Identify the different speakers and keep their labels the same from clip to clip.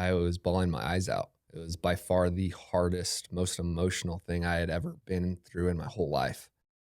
Speaker 1: I was bawling my eyes out. It was by far the hardest, most emotional thing I had ever been through in my whole life.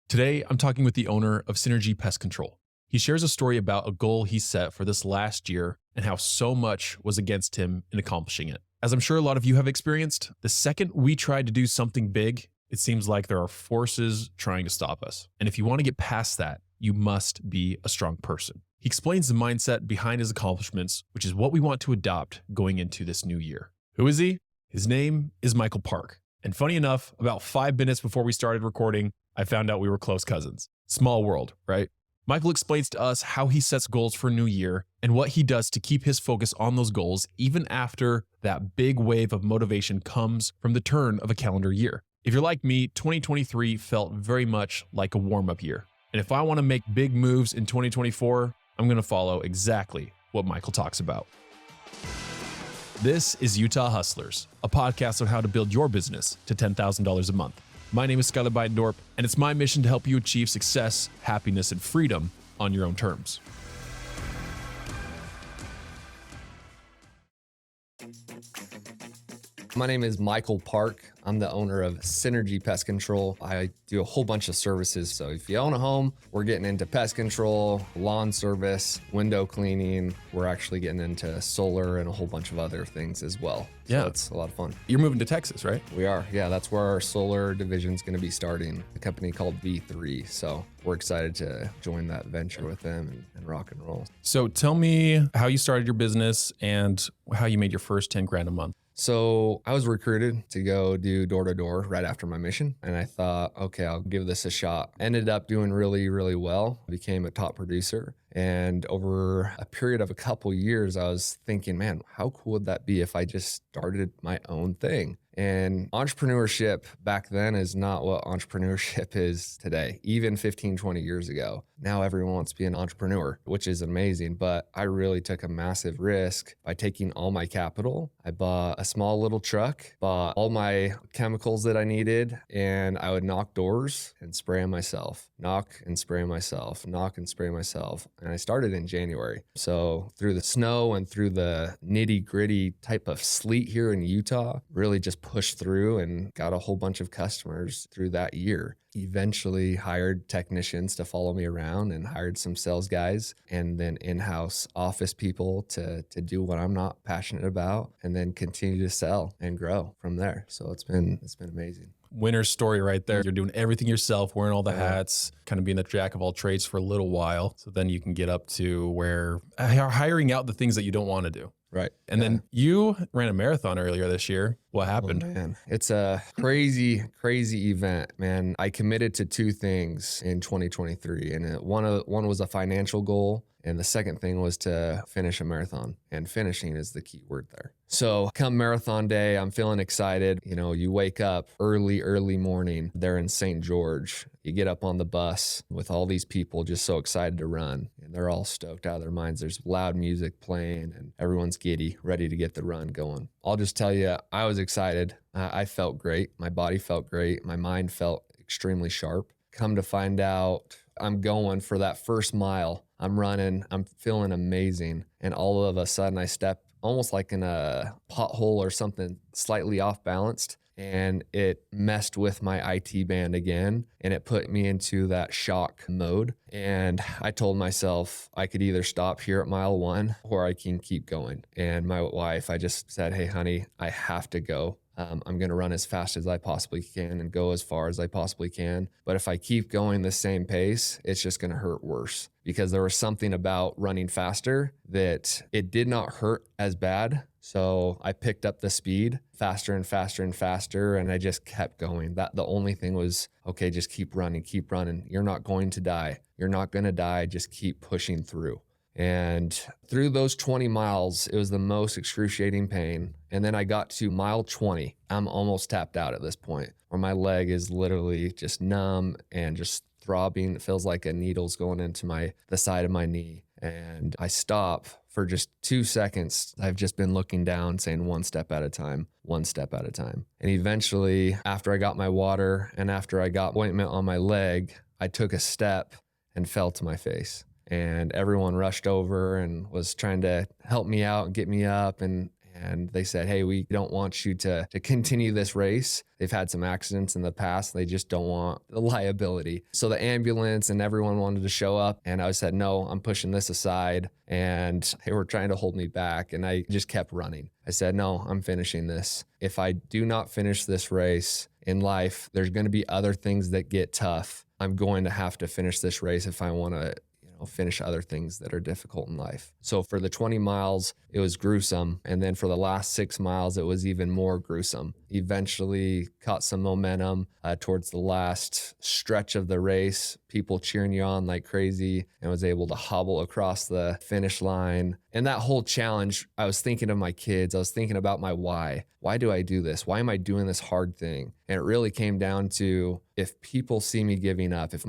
Speaker 2: Today, I'm talking with the owner of Synergy Pest Control. He shares a story about a goal he set for this last year and how so much was against him in accomplishing it. As I'm sure a lot of you have experienced, the second we try to do something big, it seems like there are forces trying to stop us. And if you want to get past that, you must be a strong person. He explains the mindset behind his accomplishments, which is what we want to adopt going into this new year. Who is he? His name is Michael Park. And funny enough, about 5 minutes before we started recording, I found out we were close cousins. Small world, right? Michael explains to us how he sets goals for New Year and what he does to keep his focus on those goals even after that big wave of motivation comes from the turn of a calendar year. If you're like me, 2023 felt very much like a warm-up year. And if I want to make big moves in 2024, I'm going to follow exactly what Michael talks about. This is Utah Hustlers, a podcast on how to build your business to $10,000 a month. My name is Skylar Beidendorp, and it's my mission to help you achieve success, happiness, and freedom on your own terms.
Speaker 1: My name is Michael Park. I'm the owner of Synergy Pest Control. I do a whole bunch of services. So if you own a home, we're getting into pest control, lawn service, window cleaning. We're actually getting into solar and a whole bunch of other things as well.
Speaker 2: Yeah.
Speaker 1: So it's a lot of fun.
Speaker 2: You're moving to Texas, right?
Speaker 1: We are. Yeah, that's where our solar division is going to be starting, a company called V3. So we're excited to join that venture with them and rock and roll.
Speaker 2: So tell me how you started your business and how you made your first 10 grand a month.
Speaker 1: So I was recruited to go do door to door right after my mission. And I thought, okay, I'll give this a shot. Ended up doing really, really well. Became a top producer. And over a period of a couple years, I was thinking, man, how cool would that be if I just started my own thing? And entrepreneurship back then is not what entrepreneurship is today, even 15, 20 years ago. Now everyone wants to be an entrepreneur, which is amazing. But I really took a massive risk by taking all my capital. I bought a small little truck, bought all my chemicals that I needed, and I would knock doors and spray them myself, knock and spray myself, knock and spray myself. And I started in January. So through the snow and through the nitty gritty type of sleet here in Utah, really just pushed through and got a whole bunch of customers through that year. Eventually hired technicians to follow me around and hired some sales guys and then in-house office people to do what I'm not passionate about, and then continue to sell and grow from there. So it's been amazing.
Speaker 2: Winner's story right there. You're doing everything yourself, wearing all the hats, kind of being a jack of all trades for a little while. So then you can get up to where hiring out the things that you don't want to do.
Speaker 1: Right.
Speaker 2: And then you ran a marathon earlier this year. What happened?
Speaker 1: Oh, man, it's a crazy, crazy event, man. I committed to 2 things in 2023, and one was a financial goal, and the second thing was to finish a marathon. And finishing is the key word there. So come marathon day, I'm feeling excited. You know, you wake up early morning there in St. George. You get up on the bus with all these people just so excited to run, and they're all stoked out of their minds. There's loud music playing and everyone's giddy, ready to get the run going. I'll just tell you, I was excited. I felt great. My body felt great. My mind felt extremely sharp. Come to find out, I'm going for that first mile. I'm running. I'm feeling amazing. And all of a sudden I step almost like in a pothole or something, slightly off balanced. And it messed with my IT band again, and it put me into that shock mode. And I told myself I could either stop here at mile 1 or I can keep going. And my wife, I just said, hey, honey, I have to go. I'm going to run as fast as I possibly can and go as far as I possibly can. But if I keep going the same pace, it's just going to hurt worse, because there was something about running faster that it did not hurt as bad. So I picked up the speed faster and faster and faster, and I just kept going. The only thing was, okay, just keep running, keep running. You're not going to die. You're not going to die. Just keep pushing through. And through those 20 miles, it was the most excruciating pain. And then I got to mile 20. I'm almost tapped out at this point, where my leg is literally just numb and just throbbing. It feels like a needle's going into the side of my knee. And I stop for just 2 seconds. I've just been looking down, saying one step at a time, one step at a time. And eventually, after I got my water and after I got ointment on my leg, I took a step and fell to my face. And everyone rushed over and was trying to help me out and get me up. And and they said, hey, we don't want you to continue this race. They've had some accidents in the past. They just don't want the liability. So the ambulance and everyone wanted to show up. And I said, no, I'm pushing this aside. And they were trying to hold me back. And I just kept running. I said, no, I'm finishing this. If I do not finish this race in life, there's going to be other things that get tough. I'm going to have to finish this race if I want to finish other things that are difficult in life. So for the 20 miles, it was gruesome. And then for the last 6 miles, it was even more gruesome. Eventually caught some momentum towards the last stretch of the race, people cheering you on like crazy, and was able to hobble across the finish line. And that whole challenge, I was thinking of my kids. I was thinking about my why. Why do I do this? Why am I doing this hard thing? And it really came down to, if people see me giving up, if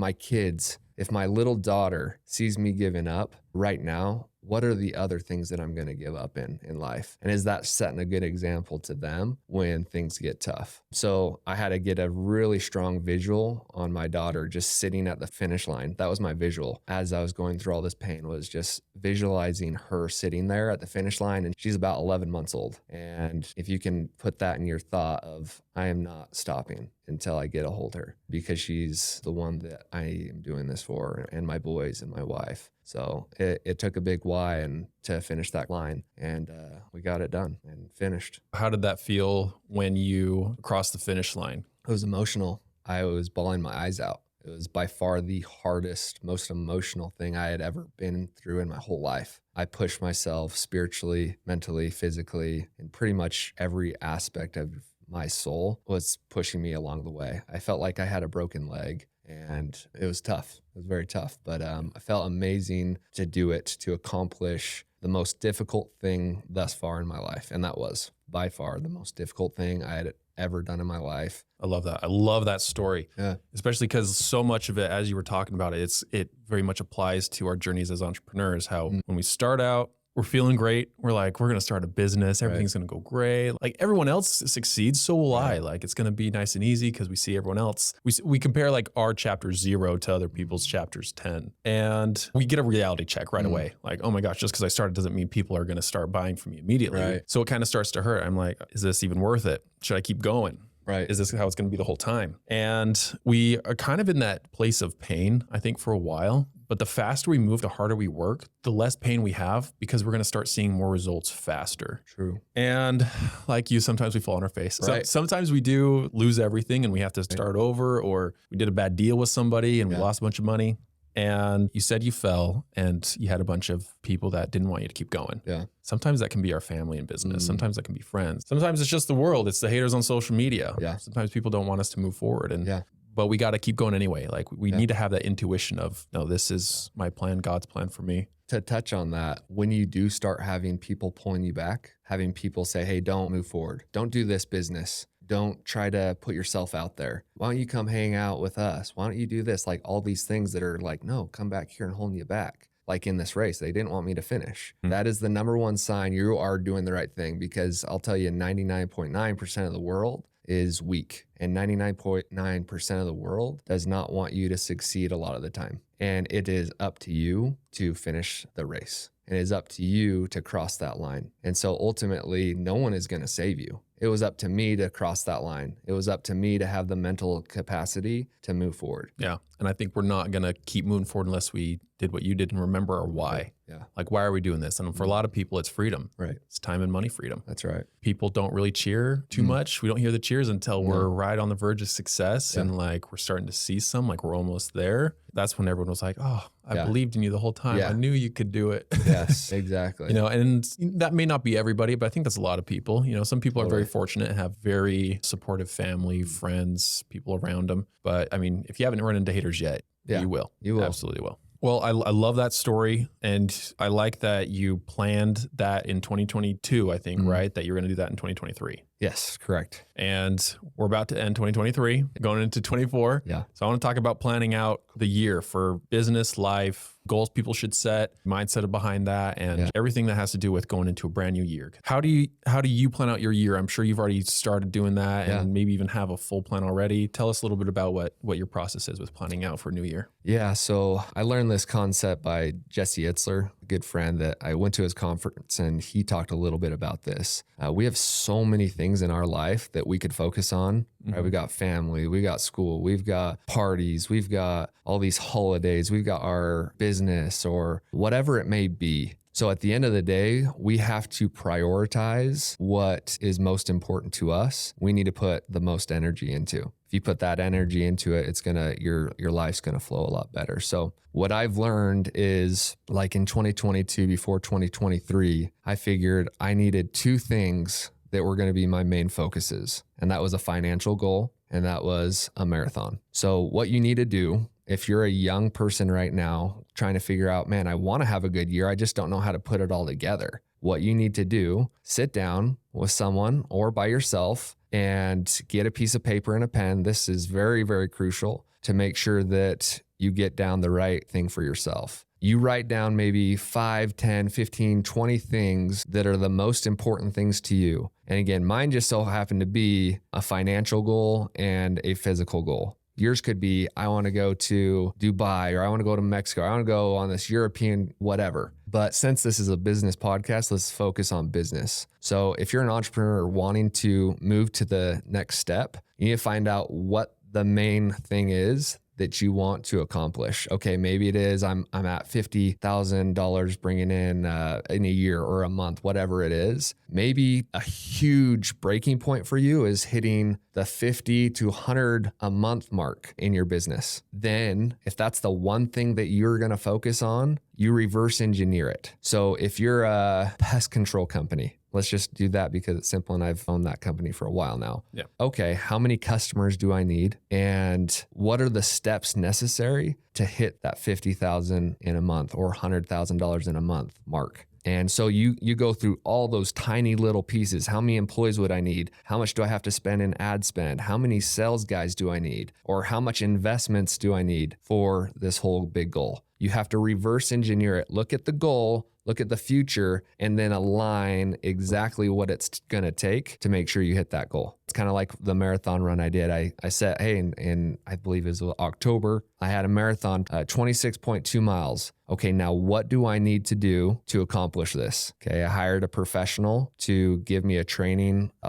Speaker 1: my little daughter sees me giving up right now, what are the other things that I'm going to give up in life? And is that setting a good example to them when things get tough? So I had to get a really strong visual on my daughter just sitting at the finish line. That was my visual as I was going through all this pain, was just visualizing her sitting there at the finish line. And she's about 11 months old. And if you can put that in your thought of, I am not stopping until I get a hold of her, because she's the one that I am doing this for, and my boys and my wife. So it took a big why and to finish that line, and we got it done and finished.
Speaker 2: How did that feel when you crossed the finish line?
Speaker 1: It was emotional. I was bawling my eyes out. It was by far the hardest, most emotional thing I had ever been through in my whole life. I pushed myself spiritually, mentally, physically, in pretty much every aspect of my soul was pushing me along the way. I felt like I had a broken leg, and it was tough. It was very tough, but I felt amazing to do it, to accomplish the most difficult thing thus far in my life. And that was by far the most difficult thing I had ever done in my life.
Speaker 2: I love that. I love that story, especially because so much of it, as you were talking about it, it very much applies to our journeys as entrepreneurs. How when we start out, we're feeling great. We're like, we're going to start a business. Everything's going to go great. Like everyone else succeeds, so will I. Like it's going to be nice and easy because we see everyone else. We compare like our chapter 0 to other people's chapters 10. And we get a reality check right away. Like, oh my gosh, just because I started doesn't mean people are going to start buying from me immediately. So it kind of starts to hurt. I'm like, is this even worth it? Should I keep going? Is this how it's going to be the whole time? And we are kind of in that place of pain, I think, for a while. But the faster we move, the harder we work, the less pain we have, because we're going to start seeing more results faster.
Speaker 1: True.
Speaker 2: And like you, sometimes we fall on our face. So sometimes we do lose everything and we have to start over, or we did a bad deal with somebody and we lost a bunch of money. And you said you fell and you had a bunch of people that didn't want you to keep going. Sometimes that can be our family and business. Sometimes that can be friends. Sometimes it's just the world. It's the haters on social media. Sometimes people don't want us to move forward. And but we got to keep going anyway. Like we need to have that intuition of, no, this is my plan, God's plan for me.
Speaker 1: To touch on that, when you do start having people pulling you back, having people say, hey, don't move forward. Don't do this business. Don't try to put yourself out there. Why don't you come hang out with us? Why don't you do this? Like all these things that are like, no, come back here and holding you back. Like in this race, they didn't want me to finish. That is the number one sign you are doing the right thing, because I'll tell you 99.9% of the world is weak, and 99.9% of the world does not want you to succeed a lot of the time. And it is up to you to finish the race. It is up to you to cross that line. And so ultimately, no one is going to save you. It was up to me to cross that line. It was up to me to have the mental capacity to move forward.
Speaker 2: Yeah. And I think we're not going to keep moving forward unless we did what you did and remember our why. Like, why are we doing this? And for a lot of people, it's freedom. It's time and money freedom.
Speaker 1: That's right.
Speaker 2: People don't really cheer too much. We don't hear the cheers until we're right on the verge of success and like we're starting to see some, like we're almost there. That's when everyone was like, oh, I believed in you the whole time. I knew you could do it.
Speaker 1: Yes, exactly.
Speaker 2: You know, and that may not be everybody, but I think that's a lot of people. You know, some people are very fortunate and have very supportive family, friends, people around them. But I mean, if you haven't run into haters yet, you will. You will. Absolutely will. Well, I love that story. And I like that you planned that in 2022, I think, right? That you're going to do that in 2023.
Speaker 1: Yes, correct.
Speaker 2: And we're about to end 2023, going into 24. So I want to talk about planning out the year for business, life, goals people should set, mindset behind that, and everything that has to do with going into a brand new year. How do you plan out your year? I'm sure you've already started doing that and maybe even have a full plan already. Tell us a little bit about what your process is with planning out for a new year.
Speaker 1: Yeah, so I learned this concept by Jesse Itzler, a good friend that I went to his conference, and he talked a little bit about this. We have so many things in our life that we could focus on, right? We got family, we got school, we've got parties, we've got all these holidays, we've got our business or whatever it may be. So at the end of the day, we have to prioritize what is most important to us. We need to put the most energy into. If you put that energy into it, it's gonna, your life's gonna flow a lot better. So what I've learned is, like in 2022, before 2023, I figured I needed two things that were gonna be my main focuses. And that was a financial goal, and that was a marathon. So what you need to do, if you're a young person right now trying to figure out, man, I want to have a good year, I just don't know how to put it all together. What you need to do, sit down with someone or by yourself and get a piece of paper and a pen. This is very, very crucial to make sure that you get down the right thing for yourself. You write down maybe 5, 10, 15, 20 things that are the most important things to you. And again, mine just so happened to be a financial goal and a physical goal. Yours could be, I want to go to Dubai, or I want to go to Mexico. I want to go on this European whatever. But since this is a business podcast, let's focus on business. So if you're an entrepreneur wanting to move to the next step, you need to find out what the main thing is that you want to accomplish. Okay, maybe it is I'm at $50,000 bringing in a year or a month, whatever it is. Maybe a huge breaking point for you is hitting the 50 to 100 a month mark in your business. Then if that's the one thing that you're going to focus on, you reverse engineer it. So if you're a pest control company, let's just do that because it's simple and I've owned that company for a while now.
Speaker 2: Yeah.
Speaker 1: Okay, how many customers do I need? And what are the steps necessary to hit that $50,000 in a month or $100,000 in a month mark? And so you go through all those tiny little pieces. How many employees would I need? How much do I have to spend in ad spend? How many sales guys do I need? Or how much investments do I need for this whole big goal? You have to reverse engineer it. Look at the goal, look at the future, and then align exactly what it's going to take to make sure you hit that goal. It's kind of like the marathon run I did. I said, hey, in I believe it was October, I had a marathon, 26.2 miles. Okay, now what do I need to do to accomplish this? Okay, I hired a professional to give me a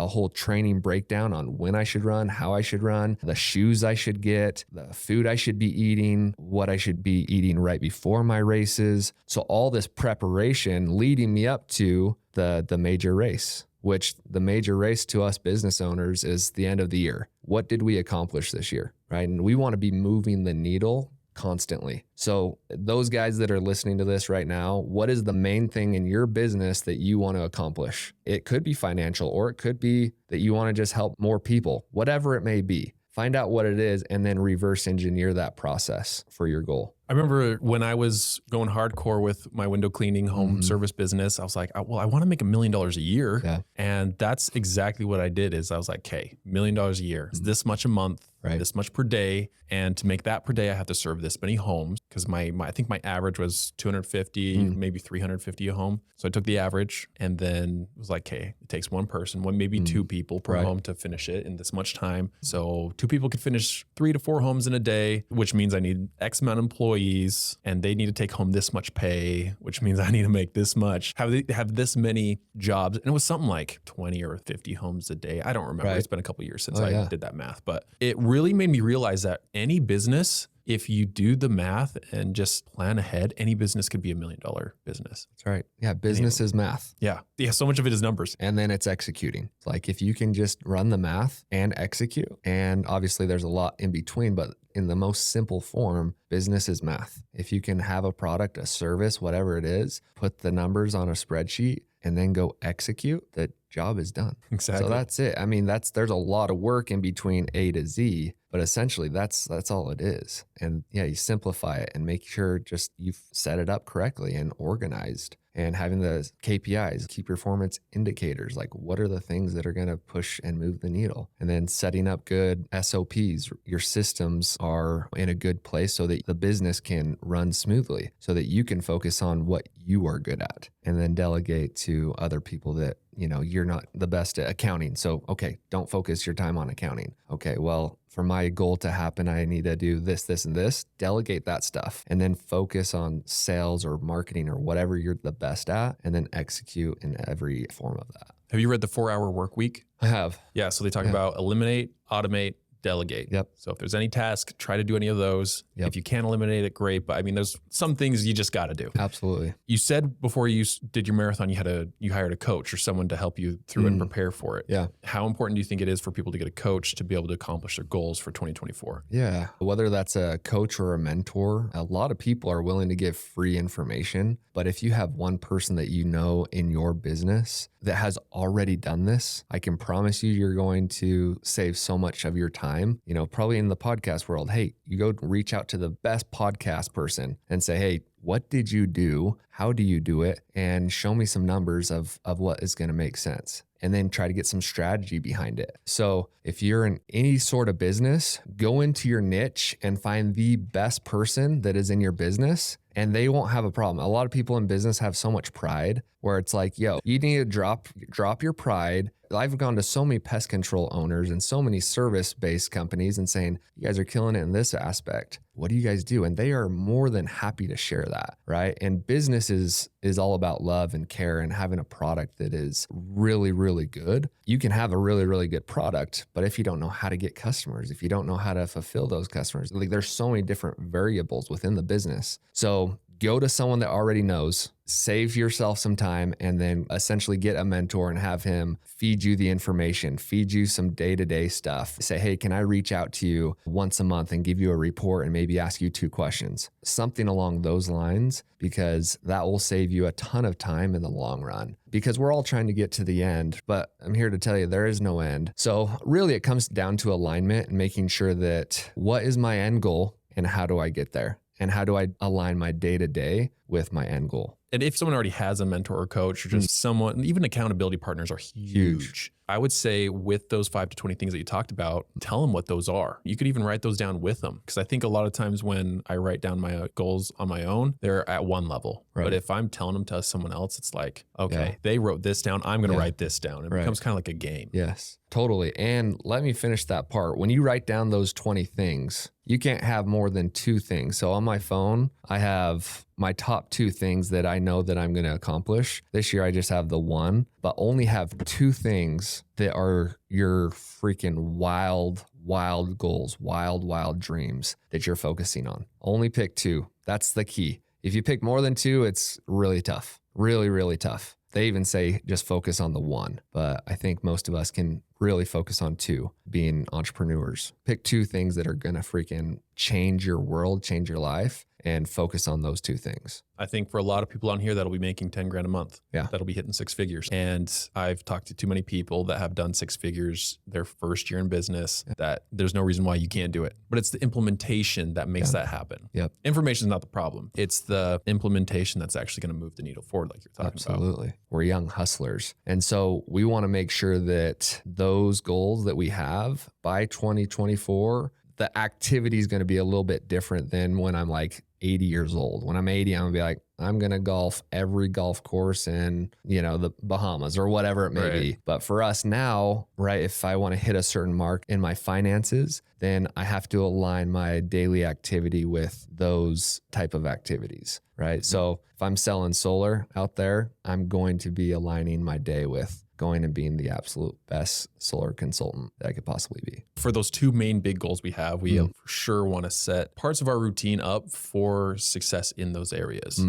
Speaker 1: whole training breakdown on when I should run, how I should run, the shoes I should get, the food I should be eating, what I should be eating right before my races. So all this preparation leading me up to the major race, which the major race to us business owners is the end of the year. What did we accomplish this year, right? And we want to be moving the needle constantly. So those guys that are listening to this right now, what is the main thing in your business that you want to accomplish? It could be financial, or it could be that you want to just help more people, whatever it may be. Find out what it is and then reverse engineer that process for your goal.
Speaker 2: I remember when I was going hardcore with my window cleaning home service business, I was like, well, I want to make $1 million a year.
Speaker 1: Yeah.
Speaker 2: And that's exactly what I did is I was like, okay, $1 million a year is this much a month,
Speaker 1: right,
Speaker 2: this much per day. And to make that per day, I have to serve this many homes because I think my average was 250, maybe 350 a home. So I took the average and then was like, okay, it takes one person, maybe two people per home to finish it in this much time. So 2 people could finish 3 to 4 homes in a day, which means I need X amount of employees and they need to take home this much pay, which means I need to make this much, have this many jobs. And it was something like 20 or 50 homes a day. I don't remember.
Speaker 1: Right.
Speaker 2: It's been a couple of years since I did that math, but it really made me realize that any business, if you do the math and just plan ahead, any business could be $1 million business.
Speaker 1: That's right. Yeah. Business is math.
Speaker 2: Yeah. So much of it is numbers.
Speaker 1: And then it's executing. It's like if you can just run the math and execute, and obviously there's a lot in between, but in the most simple form, business is math. If you can have a product, a service, whatever it is, put the numbers on a spreadsheet and then go execute, the job is done.
Speaker 2: Exactly.
Speaker 1: So that's it. I mean, there's a lot of work in between A to Z, but essentially that's all it is. And yeah, you simplify it and make sure just you've set it up correctly and organized, and having the KPIs, key performance indicators, like what are the things that are going to push and move the needle, and then setting up good SOPs. Your systems are in a good place so that the business can run smoothly, so that you can focus on what you are good at. and then delegate to other people that, you're not the best at accounting. So, okay, don't focus your time on accounting. Okay, well, for my goal to happen, I need to do this, this, and this. Delegate that stuff and then focus on sales or marketing or whatever you're the best at, and then execute in every form of that.
Speaker 2: Have you read the 4-Hour Work Week?
Speaker 1: I have.
Speaker 2: Yeah. So they talk about eliminate, automate, delegate.
Speaker 1: Yep.
Speaker 2: So if there's any task, try to do any of those.
Speaker 1: Yep.
Speaker 2: If you can't eliminate it, great. But I mean, there's some things you just got to do.
Speaker 1: Absolutely.
Speaker 2: You said before you did your marathon, you hired a coach or someone to help you through and prepare for it.
Speaker 1: Yeah.
Speaker 2: How important do you think it is for people to get a coach to be able to accomplish their goals for 2024?
Speaker 1: Yeah. Whether that's a coach or a mentor, a lot of people are willing to give free information. But if you have one person that you know in your business that has already done this, I can promise you're going to save so much of your time. Probably in the podcast world, hey, you go reach out to the best podcast person and say, hey, what did you do? How do you do it? And show me some numbers of what is going to make sense. And then try to get some strategy behind it. So if you're in any sort of business, go into your niche and find the best person that is in your business, and they won't have a problem. A lot of people in business have so much pride where it's like, yo, you need to drop your pride. I've gone to so many pest control owners and so many service-based companies and saying, you guys are killing it in this aspect. What do you guys do? And they are more than happy to share that, right? And business is all about love and care and having a product that is really, really good. You can have a really, really good product, but if you don't know how to get customers, if you don't know how to fulfill those customers, like there's so many different variables within the business. So go to someone that already knows, save yourself some time, and then essentially get a mentor and have him feed you the information, feed you some day-to-day stuff. Say, hey, can I reach out to you once a month and give you a report and maybe ask you 2 questions? Something along those lines, because that will save you a ton of time in the long run. Because we're all trying to get to the end, but I'm here to tell you there is no end. So really it comes down to alignment and making sure that what is my end goal and how do I get there? And how do I align my day-to-day with my end goal?
Speaker 2: And if someone already has a mentor or coach or just someone, even accountability partners are huge. I would say with those 5 to 20 things that you talked about, tell them what those are. You could even write those down with them. Because I think a lot of times when I write down my goals on my own, they're at one level. Right. But if I'm telling them to someone else, it's like, okay, they wrote this down. I'm going to write this down. It becomes kind of like a game.
Speaker 1: Yes, totally. And let me finish that part. When you write down those 20 things, you can't have more than 2 things. So on my phone, I have my top 2 things that I know that I'm going to accomplish. This year, I just have the 1, but only have 2 things that are your freaking wild goals, wild dreams that you're focusing on. Only pick 2. That's the key. If you pick more than 2, it's really tough, really tough. They even say just focus on the 1, but I think most of us can really focus on 2, being entrepreneurs. Pick 2 things that are going to freaking change your world, change your life, and focus on those 2 things.
Speaker 2: I think for a lot of people on here, that'll be making 10 grand a month.
Speaker 1: Yeah.
Speaker 2: That'll be hitting 6 figures. And I've talked to too many people that have done 6 figures their first year in business that there's no reason why you can't do it. But it's the implementation that makes that happen.
Speaker 1: Yep.
Speaker 2: Information is not the problem. It's the implementation that's actually going to move the needle forward, like you're talking about.
Speaker 1: Absolutely. We're young hustlers. And so we want to make sure that those goals that we have by 2024, the activity is going to be a little bit different than when I'm like 80 years old. When I'm 80, I'm going to be like, I'm going to golf every golf course in, the Bahamas or whatever it may be. But for us now, right, if I want to hit a certain mark in my finances, then I have to align my daily activity with those type of activities, right? So if I'm selling solar out there, I'm going to be aligning my day with going and being the absolute best solar consultant that I could possibly be.
Speaker 2: For those 2 main big goals we have, we for sure want to set parts of our routine up for success in those areas.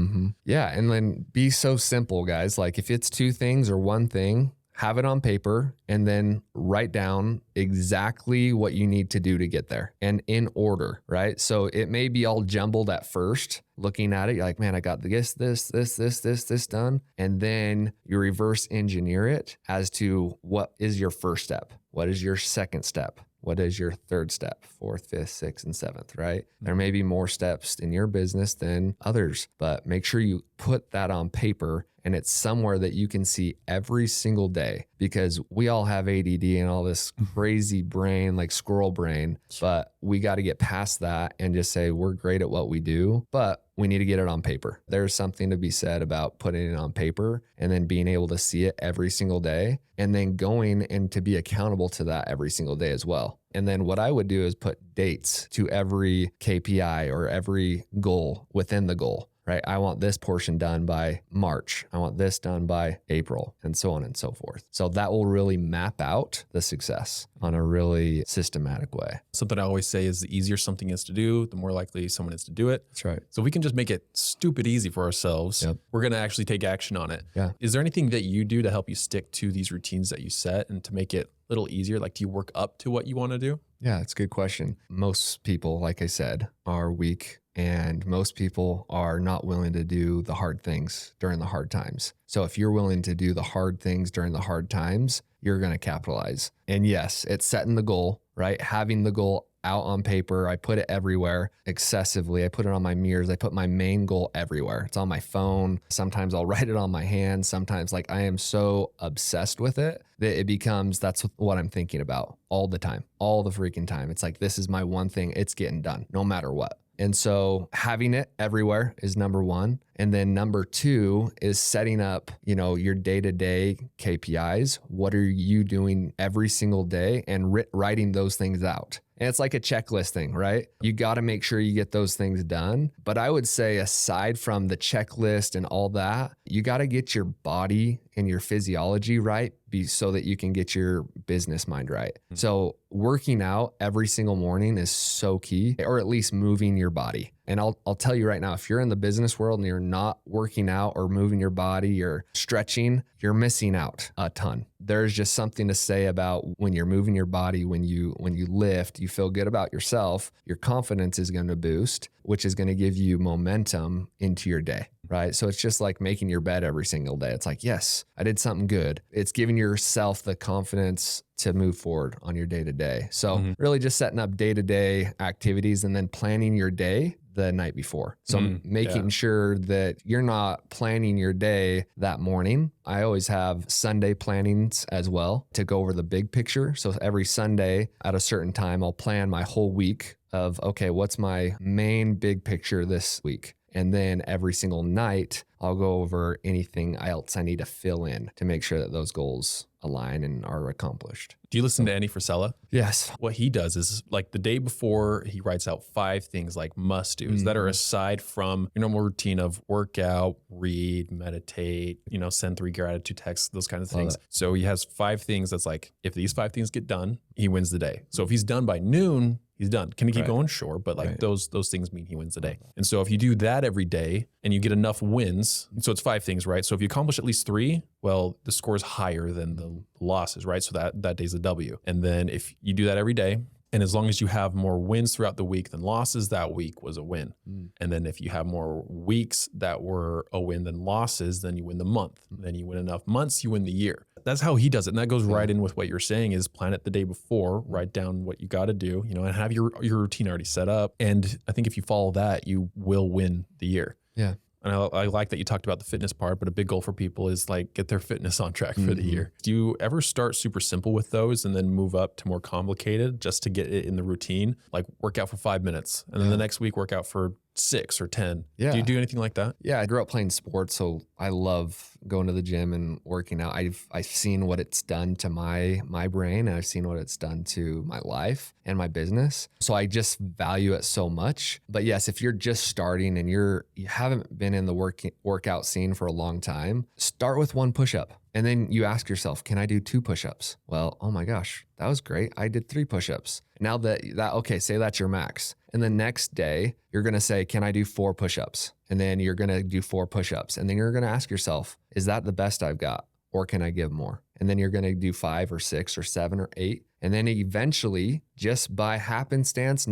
Speaker 1: Yeah. And then be so simple, guys. Like if it's 2 things or 1 thing, have it on paper and then write down exactly what you need to do to get there and in order, right? So it may be all jumbled at first. Looking at it, you're like, man, I got this done. And then you reverse engineer it as to what is your first step? What is your second step? What is your 3rd step, 4th, 5th, 6th, and 7th, right? There may be more steps in your business than others, but make sure you put that on paper and it's somewhere that you can see every single day, because we all have ADD and all this crazy brain, like squirrel brain, but we got to get past that and just say we're great at what we do, but we need to get it on paper. There's something to be said about putting it on paper and then being able to see it every single day, and then going and to be accountable to that every single day as well. And then what I would do is put dates to every KPI or every goal within the goal, right? I want this portion done by March. I want this done by April, and so on and so forth. So that will really map out the success on a really systematic way.
Speaker 2: Something I always say is the easier something is to do, the more likely someone is to do it.
Speaker 1: That's right.
Speaker 2: So if we can just make it stupid easy for ourselves, we're going to actually take action on it.
Speaker 1: Yeah.
Speaker 2: Is there anything that you do to help you stick to these routines that you set and to make it a little easier? Like, do you work up to what you want to do?
Speaker 1: Yeah, it's a good question. Most people, like I said, are weak, and most people are not willing to do the hard things during the hard times. So if you're willing to do the hard things during the hard times, you're going to capitalize. And yes, it's setting the goal, right? Having the goal out on paper. I put it everywhere excessively. I put it on my mirrors. I put my main goal everywhere. It's on my phone. Sometimes I'll write it on my hand. Sometimes, like, I am so obsessed with it that it becomes, that's what I'm thinking about all the time, all the freaking time. It's like, this is my one thing. It's getting done no matter what. And so having it everywhere is number one. And then number two is setting up, your day-to-day KPIs. What are you doing every single day, and writing those things out. And it's like a checklist thing, right? You got to make sure you get those things done. But I would say, aside from the checklist and all that, you got to get your body and your physiology right, so that you can get your business mind right. So working out every single morning is so key, or at least moving your body. And I'll tell you right now, if you're in the business world and you're not working out or moving your body or stretching, you're missing out a ton. There's just something to say about when you're moving your body, when you lift, you feel good about yourself, your confidence is going to boost, which is going to give you momentum into your day, right? So it's just like making your bed every single day. It's like, yes, I did something good. It's giving yourself the confidence to move forward on your day-to-day. So really just setting up day-to-day activities and then planning your day the night before. So making sure that you're not planning your day that morning. I always have Sunday plannings as well to go over the big picture. So every Sunday at a certain time, I'll plan my whole week of, okay, what's my main big picture this week? And then every single night, I'll go over anything else I need to fill in to make sure that those goals align and are accomplished.
Speaker 2: Do you listen to Andy Frisella?
Speaker 1: Yes.
Speaker 2: What he does is, like, the day before, he writes out 5 things like must-dos that are aside from your normal routine of workout, read, meditate, send 3 gratitude texts, those kinds of things. So he has 5 things that's like, if these 5 things get done, he wins the day. So if he's done by noon, he's done. Can he keep going? Sure. But like those things mean he wins the day. And so if you do that every day and you get enough wins, so it's 5 things, right? So if you accomplish at least 3, well, the score is higher than the losses, right? So that day's a W. And then if you do that every day, and as long as you have more wins throughout the week than losses, that week was a win. And then if you have more weeks that were a win than losses, then you win the month. Then you win enough months, you win the year. That's how he does it. And that goes right in with what you're saying, is plan it the day before, write down what you got to do, and have your routine already set up. And I think if you follow that, you will win the year.
Speaker 1: Yeah.
Speaker 2: And I like that you talked about the fitness part, but a big goal for people is like get their fitness on track for the year. Do you ever start super simple with those and then move up to more complicated just to get it in the routine? Like work out for 5 minutes and then the next week work out for 6 or 10.
Speaker 1: Yeah.
Speaker 2: Do you do anything like that?
Speaker 1: Yeah, I grew up playing sports, so I love going to the gym and working out. I've seen what it's done to my brain, and I've seen what it's done to my life and my business. So I just value it so much. But yes, if you're just starting and you haven't been in the workout scene for a long time, start with 1 push-up. And then you ask yourself, can I do 2 push-ups? Well, oh my gosh, that was great. I did 3 push-ups. Now okay, say that's your max. And the next day, you're going to say, can I do 4 push-ups? And then you're going to do 4 push-ups. And then you're going to ask yourself, is that the best I've got? Or can I give more? And then you're going to do 5 or 6 or 7 or 8. And then eventually, just by happenstance,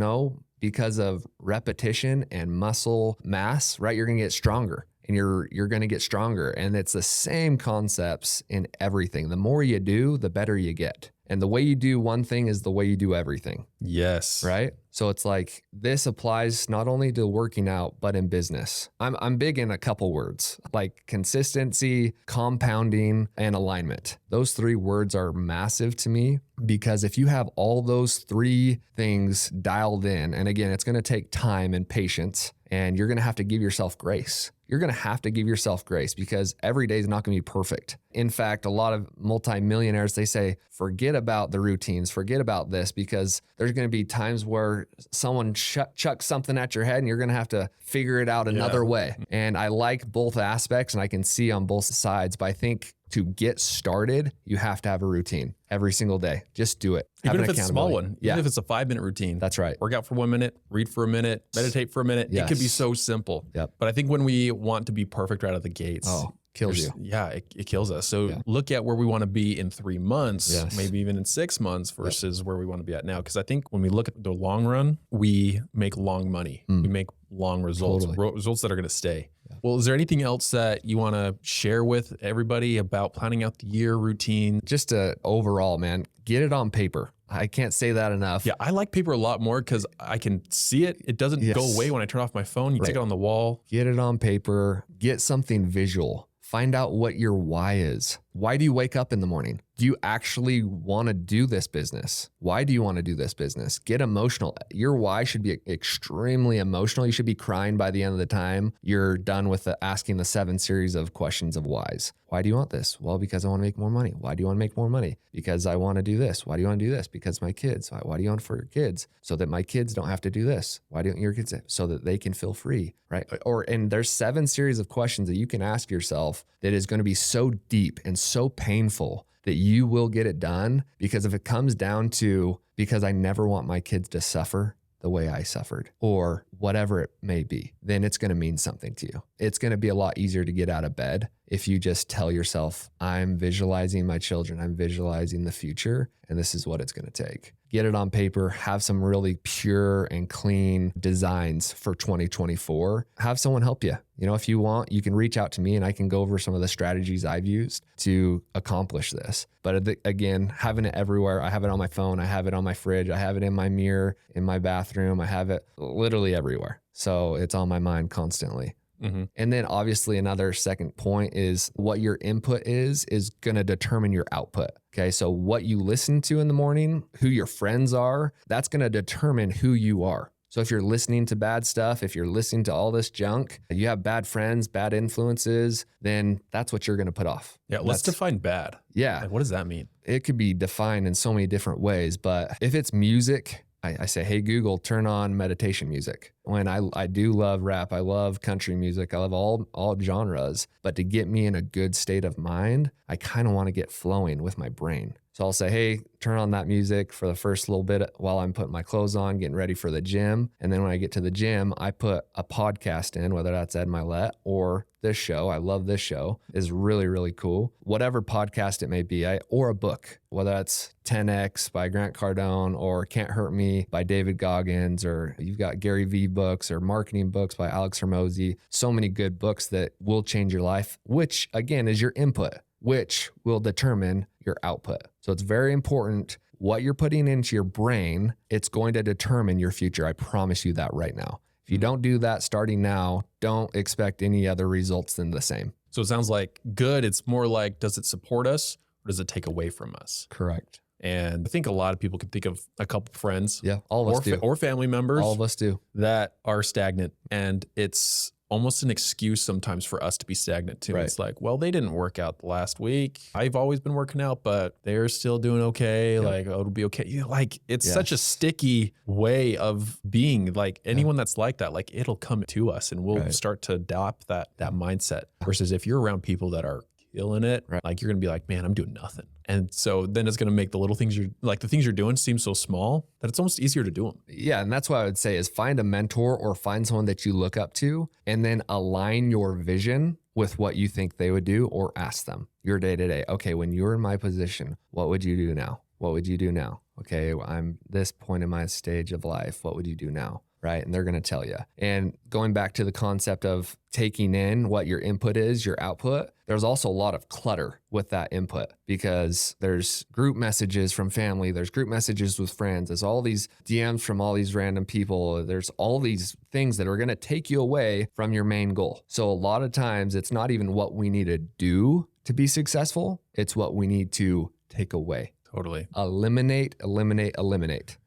Speaker 1: because of repetition and muscle mass, right? You're going to get stronger. And you're going to get stronger. And it's the same concepts in everything. The more you do, the better you get. And the way you do one thing is the way you do everything,
Speaker 2: Yes.
Speaker 1: right? So it's like this applies not only to working out, but in business. I'm big in a couple words like consistency, compounding, and alignment. Those 3 words are massive to me because if you have all those 3 things dialed in, and again, it's going to take time and patience, and you're going to have to give yourself grace. You're going to have to give yourself grace because every day is not going to be perfect. In fact, a lot of multimillionaires, they say, forget about the routines, forget about this, because there's going to be times where someone chucks something at your head and you're going to have to figure it out another way. And I like both aspects and I can see on both sides, but I think to get started, you have to have a routine every single day. Just do it.
Speaker 2: Even if it's a small one, even if it's a 5-minute routine.
Speaker 1: That's right.
Speaker 2: Work out for 1 minute, read for a minute, meditate for a minute.
Speaker 1: Yes.
Speaker 2: It could be so simple.
Speaker 1: Yep.
Speaker 2: But I think when we want to be perfect right out of the gates,
Speaker 1: kills you.
Speaker 2: Yeah, it kills us. So look at where we want to be in 3 months, maybe even in 6 months versus where we want to be at now. Because I think when we look at the long run, we make long money. We make long results, results that are going to stay. Well, is there anything else that you want to share with everybody about planning out the year routine?
Speaker 1: Just overall, man, get it on paper. I can't say that enough.
Speaker 2: Yeah, I like paper a lot more because I can see it. It doesn't go away when I turn off my phone. You stick it on the wall.
Speaker 1: Get it on paper. Get something visual. Find out what your why is. Why do you wake up in the morning? Do you actually want to do this business? Why do you want to do this business? Get emotional. Your why should be extremely emotional. You should be crying by the end of the time you're done with asking the 7 series of questions of whys. Why do you want this? Well, because I want to make more money. Why do you want to make more money? Because I want to do this. Why do you want to do this? Because my kids. Why do you want it for your kids? So that my kids don't have to do this. Why don't your kids? So that they can feel free, right? And there's 7 series of questions that you can ask yourself that is going to be so deep and so painful that you will get it done. Because if it comes down to, because I never want my kids to suffer the way I suffered or whatever it may be, then it's going to mean something to you. It's going to be a lot easier to get out of bed if you just tell yourself, I'm visualizing my children, I'm visualizing the future, and this is what it's going to take. Get it on paper, have some really pure and clean designs for 2024. Have someone help you. You know, if you want, you can reach out to me and I can go over some of the strategies I've used to accomplish this. But again, having it everywhere. I have it on my phone. I have it on my fridge. I have it in my mirror, in my bathroom. I have it literally everywhere. So it's on my mind constantly. And then obviously another second point is what your input is going to determine your output. Okay. So what you listen to in the morning, who your friends are, that's going to determine who you are. So if you're listening to bad stuff, if you're listening to all this junk, you have bad friends, bad influences, then that's what you're going to put off.
Speaker 2: Yeah. Let's define bad.
Speaker 1: Yeah.
Speaker 2: Like, what does that mean?
Speaker 1: It could be defined in so many different ways, but if it's music, I say, hey, Google, turn on meditation music. When I do love rap, I love country music, I love all genres, but to get me in a good state of mind, I kind of want to get flowing with my brain. So I'll say, hey, turn on that music for the first little bit while I'm putting my clothes on, getting ready for the gym. And then when I get to the gym, I put a podcast in, whether that's Ed Milet or this show. I love this show. It's really, really cool. Whatever podcast it may be, or a book, whether that's 10X by Grant Cardone or Can't Hurt Me by David Goggins, or you've got Gary Vee books or marketing books by Alex Hormozy. So many good books that will change your life, which again is your input, which will determine your output. So it's very important what you're putting into your brain. It's going to determine your future. I promise you that right now. If you don't do that starting now, don't expect any other results than the same.
Speaker 2: So it sounds like good. It's more like, does it support us or does it take away from us?
Speaker 1: Correct.
Speaker 2: And I think a lot of people can think of a couple friends,
Speaker 1: all of us do,
Speaker 2: or family members,
Speaker 1: all of us do,
Speaker 2: that are stagnant, and it's almost an excuse sometimes for us to be stagnant too. Right. It's like, well, they didn't work out last week. I've always been working out, but they're still doing okay. Like, oh, it'll be okay. You know, like, it's such a sticky way of being. Like, anyone that's like that, like, it'll come to us and we'll start to adopt that mindset. Versus if you're around people that are killing it, like, you're gonna be like, man, I'm doing nothing. And so then it's gonna make the little things the things you're doing seem so small that it's almost easier to do them. Yeah,
Speaker 1: and that's what I would say is find a mentor or find someone that you look up to and then align your vision with what you think they would do, or ask them your day-to-day. Okay, when you're in my position, what would you do now? What would you do now? Okay, I'm this point in my stage of life. What would you do now? right? And they're going to tell you. And going back to the concept of taking in what your input is, your output, there's also a lot of clutter with that input because there's group messages from family, there's group messages with friends, there's all these DMs from all these random people, there's all these things that are going to take you away from your main goal. So a lot of times it's not even what we need to do to be successful, it's what we need to take away.
Speaker 2: Totally.
Speaker 1: Eliminate.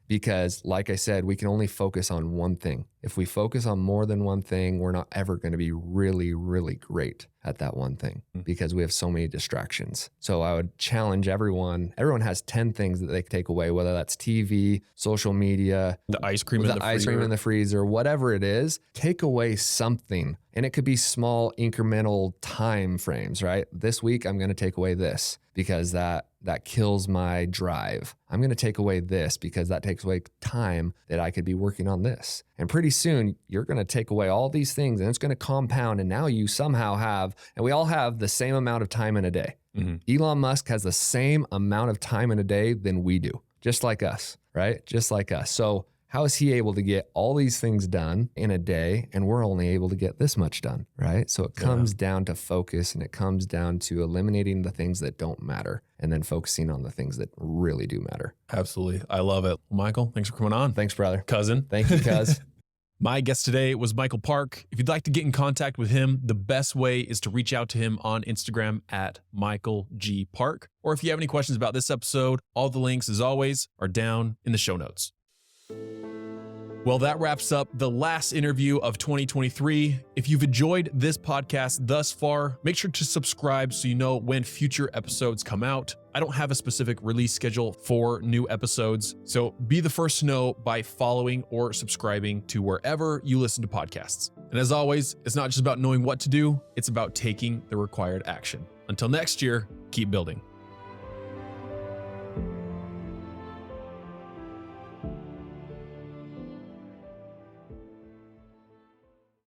Speaker 1: Because like I said, we can only focus on one thing. If we focus on more than one thing, we're not ever going to be really, really great at that one thing because we have so many distractions. So I would challenge everyone. Everyone has 10 things that they can take away, whether that's TV, social media,
Speaker 2: the ice cream in
Speaker 1: the freezer, whatever it is, take away something. And it could be small incremental time frames, right? This week, I'm going to take away this because that kills my drive. I'm going to take away this because that takes away time that I could be working on this. And pretty soon you're going to take away all these things and it's going to compound. And now you somehow have, and we all have the same amount of time in a day. Elon Musk has the same amount of time in a day than we do, just like us, right? Just like us. So how is he able to get all these things done in a day and we're only able to get this much done, right? So it comes down to focus and it comes down to eliminating the things that don't matter and then focusing on the things that really do matter.
Speaker 2: Absolutely. I love it. Michael, thanks for coming on.
Speaker 1: Thanks, brother.
Speaker 2: Cousin.
Speaker 1: Thank you, cuz.
Speaker 2: My guest today was Michael Park. If you'd like to get in contact with him, the best way is to reach out to him on Instagram at Michael G. Park. Or if you have any questions about this episode, all the links, as always, are down in the show notes. Well, that wraps up the last interview of 2023. If you've enjoyed this podcast thus far, make sure to subscribe so you know when future episodes come out. I don't have a specific release schedule for new episodes, so be the first to know by following or subscribing to wherever you listen to podcasts. And as always, it's not just about knowing what to do, it's about taking the required action. Until next year, keep building.